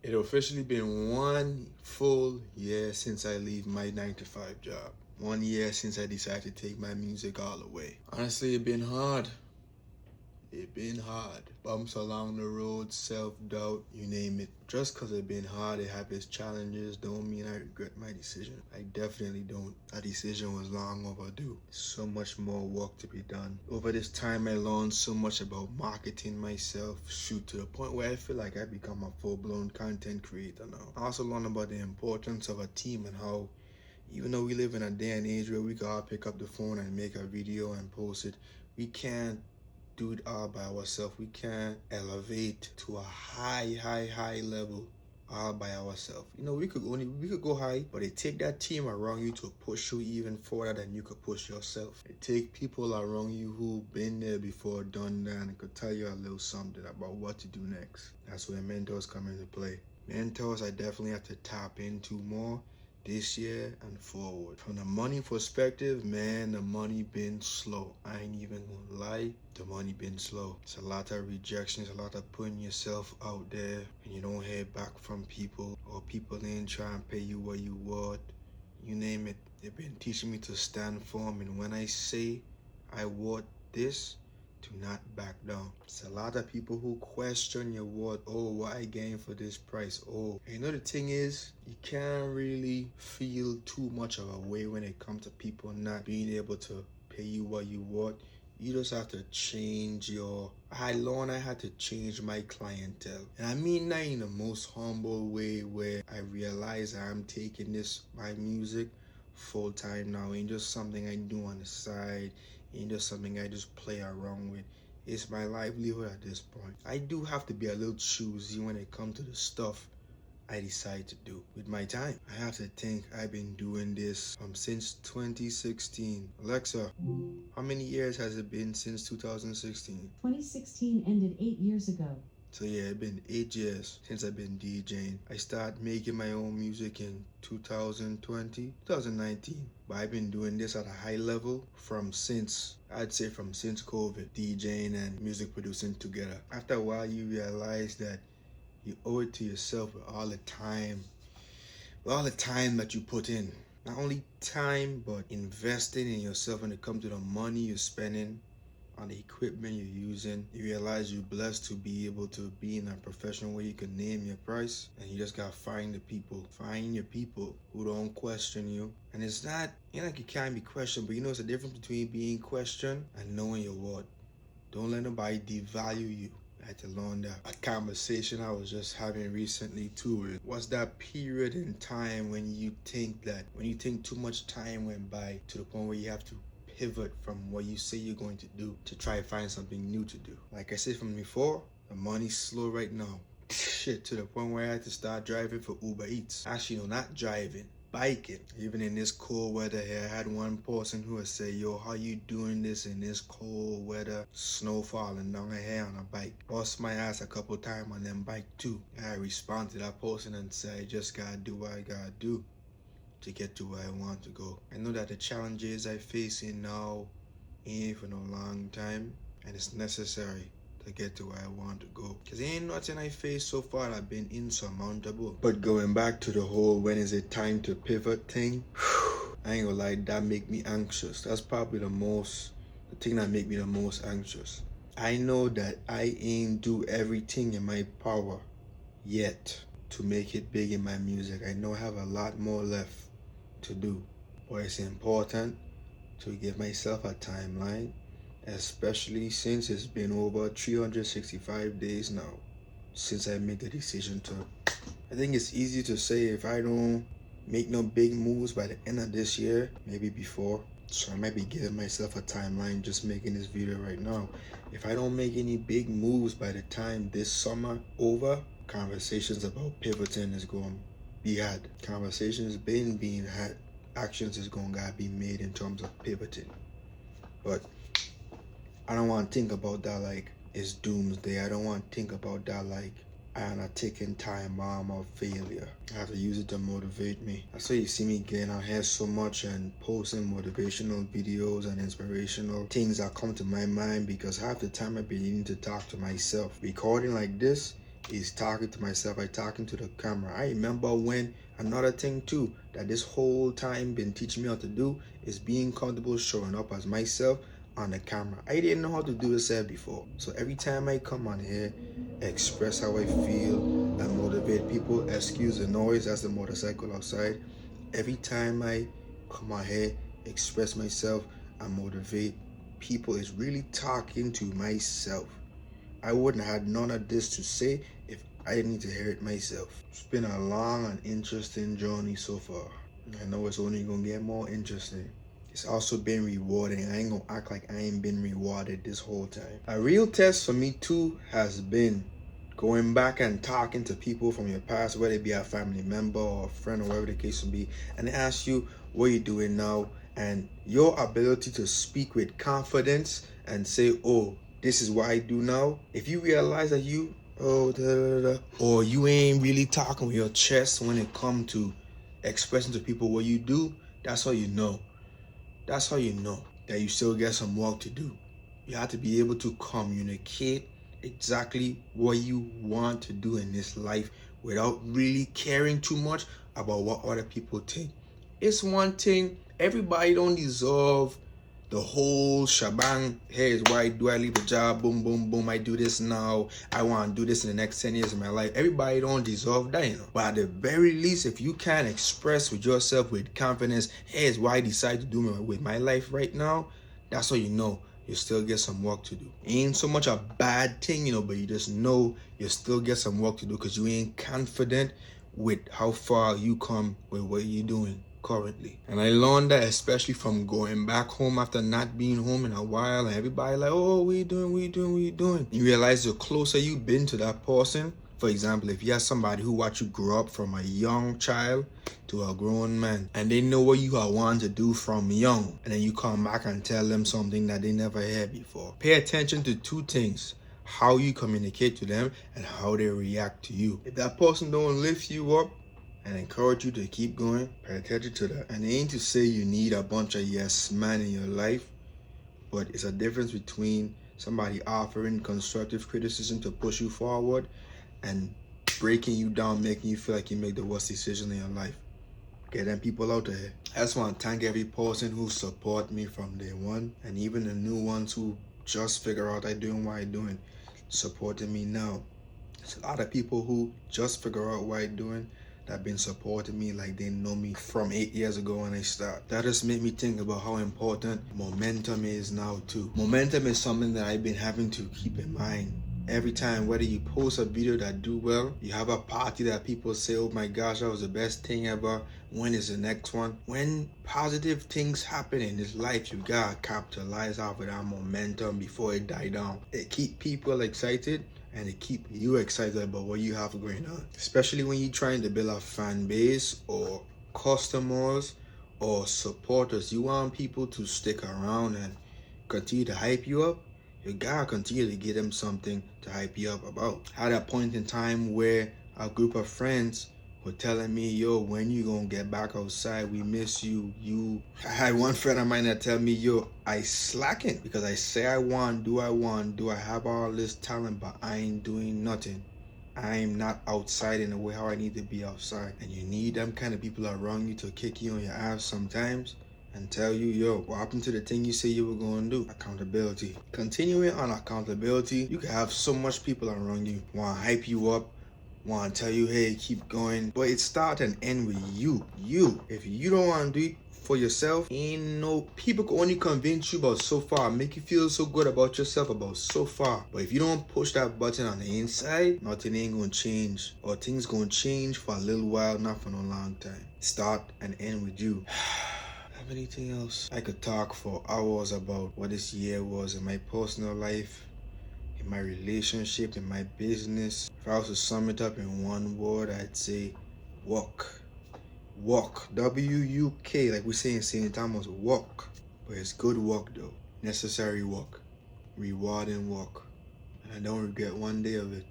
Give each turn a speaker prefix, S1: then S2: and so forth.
S1: It officially been 1 full year since I leave my 9 to 5 job. 1 year since I decided to take my music all the way. Honestly, it been hard. It been hard. Bumps along the road, self-doubt, you name it. Just cause it been hard, it had its challenges, don't mean I regret my decision. I definitely don't. That decision was long overdue. So much more work to be done. Over this time, I learned so much about marketing myself, shoot, to the point where I feel like I become a full-blown content creator now. I also learned about the importance of a team and how even though we live in a day and age where we can all pick up the phone and make a video and post it, we can't do it all by ourselves. We can't elevate to a high level all by ourselves. You know, we could go high, but it take that team around you to push you even further than you could push yourself. It take people around you who've been there before, done that, and could tell you a little something about what to do next. That's where mentors come into play. Mentors I definitely have to tap into more this year and forward. From the money perspective, man, the money been slow. I ain't even gonna lie, the money been slow. It's a lot of rejections, a lot of putting yourself out there and you don't hear back from people, or people ain't trying to pay you what you want. You name it. They've been teaching me to stand firm, and when I say I want this, do not back down. It's a lot of people who question your worth. Oh, what I gain for this price? Oh, and you know the thing is, you can't really feel too much of a way when it comes to people not being able to pay you what you want. You just have to change your... I had to change my clientele. And I mean that in the most humble way, where I realize I'm taking my music full time now. Ain't just something I do on the side. Ain't just something I just play around with. It's my livelihood at this point. I do have to be a little choosy when it comes to the stuff I decide to do with my time. I have to think I've been doing this since 2016. Alexa, how many years has it been since 2016?
S2: 2016 ended 8 years ago.
S1: So yeah, it's been 8 years since I've been DJing. I started making my own music in 2019. But I've been doing this at a high level since COVID, DJing and music producing together. After a while, you realize that you owe it to yourself with all the time that you put in. Not only time, but investing in yourself when it comes to the money you're spending on the equipment you're using. You realize you're blessed to be able to be in a profession where you can name your price, and you just gotta find your people who don't question you. And it's not, like you can't be questioned, but it's a difference between being questioned and knowing your worth. Don't let nobody devalue you. I had to learn that. A conversation I was just having recently too was that period in time when you think too much time went by to the point where you have to pivot from what you say you're going to do to try to find something new to do. Like I said from before, the money's slow right now. Shit, to the point where I had to start driving for Uber Eats. Actually, no, not driving, biking. Even in this cold weather here, I had one person who would say, yo, how you doing this in this cold weather, snow falling down here on a bike? Bust my ass a couple times on them bike too. I responded to that person and said, I just gotta do what I gotta do to get to where I want to go. I know that the challenges I face now ain't for no long time, and it's necessary to get to where I want to go. Cause ain't nothing I faced so far that been insurmountable. But going back to the whole when is it time to pivot thing, I ain't gonna lie, that make me anxious. That's probably the thing that make me the most anxious. I know that I ain't do everything in my power yet to make it big in my music. I know I have a lot more left to do, but it's important to give myself a timeline, especially since it's been over 365 days now since I made the decision to. I think it's easy to say if I don't make no big moves by the end of this year, maybe before. So I might be giving myself a timeline just making this video right now. If I don't make any big moves by the time this summer over, conversations about pivoting is going to be had. Conversations been being had. Actions is going to be made in terms of pivoting. But I don't want to think about that like it's doomsday. I don't want to think about that like I'm a ticking time bomb of failure. I have to use it to motivate me. That's why you see me getting out here so much and posting motivational videos and inspirational things that come to my mind, because half the time I've been needing to talk to myself. Recording like this is talking to myself, I talking to the camera. I remember when another thing too that this whole time been teaching me how to do is being comfortable showing up as myself on the camera. I didn't know how to do this before. So every time I come on here, express how I feel and motivate people. Excuse the noise, that's the motorcycle outside. Every time I come on here, express myself and motivate people, is really talking to myself. I wouldn't have had none of this to say if I didn't need to hear it myself. It's been a long and interesting journey so far. I know it's only gonna get more interesting. It's also been rewarding. I ain't gonna act like I ain't been rewarded this whole time. A real test for me too has been going back and talking to people from your past, whether it be a family member or a friend or whatever the case may be, and they ask you what you're doing now, and your ability to speak with confidence and say, oh, this is what I do now. If you realize that you, or you ain't really talking with your chest when it comes to expressing to people what you do, that's how you know. That's how you know that you still get some work to do. You have to be able to communicate exactly what you want to do in this life without really caring too much about what other people think. It's one thing, everybody don't deserve the whole shebang. Here's what I do. I leave a job, boom, boom, boom. I do this now. I want to do this in the next 10 years of my life. Everybody don't deserve that, you know. But at the very least, if you can express with yourself with confidence, here's what I decide to do with my life right now, that's how you know you still get some work to do. Ain't so much a bad thing, you know, but you just know you still get some work to do because you ain't confident with how far you come with what you're doing currently. And I learned that especially from going back home after not being home in a while, and everybody like, oh, what you doing? You realize the closer you've been to that person. For example, if you have somebody who watched you grow up from a young child to a grown man, and they know what you are wanting to do from young, and then you come back and tell them something that they never heard before. Pay attention to two things: how you communicate to them and how they react to you. If that person don't lift you up and encourage you to keep going, pay attention to that. And it ain't to say you need a bunch of yes men in your life, but it's a difference between somebody offering constructive criticism to push you forward and breaking you down, making you feel like you make the worst decision in your life. Get them people out there. I just want to thank every person who support me from day one, and even the new ones who just figure out I'm doing what I'm doing, supporting me now. There's a lot of people who just figure out what I'm doing that have been supporting me like they know me from 8 years ago when I started. That just made me think about how important momentum is now too. Momentum is something that I've been having to keep in mind. Every time, whether you post a video that do well, you have a party that people say, oh my gosh, that was the best thing ever. When is the next one? When positive things happen in this life, you gotta capitalize off of that momentum before it die down. It keep people excited and it keep you excited about what you have going on. Especially when you're trying to build a fan base or customers or supporters. You want people to stick around and continue to hype you up. You gotta continue to give them something to hype you up about. I had a point in time where a group of friends were telling me, yo, when you gonna get back outside? We miss you. I had one friend of mine that tell me, yo, I slacking because I say I want to do. I have all this talent, but I ain't doing nothing. I'm not outside in the way how I need to be outside. And you need them kind of people around you to kick you on your ass sometimes and tell you, yo, what happened to the thing you say you were going to do? Accountability. Continuing on accountability, you can have so much people around you want to hype you up, want to tell you, hey, keep going, but it starts and ends with you. If you don't want to do it for yourself, ain't no people can only convince you about so far, make you feel so good about yourself about so far. But if you don't push that button on the inside, nothing ain't gonna change, or things gonna change for a little while, not for no long time. Start and end with you. Have anything else? I could talk for hours about what this year was in my personal life, in my relationship, in my business. If I was to sum it up in one word, I'd say work. Walk. W-U-K, like we say in St. Thomas, walk. But it's good work though. Necessary work. Rewarding work. And I don't regret one day of it.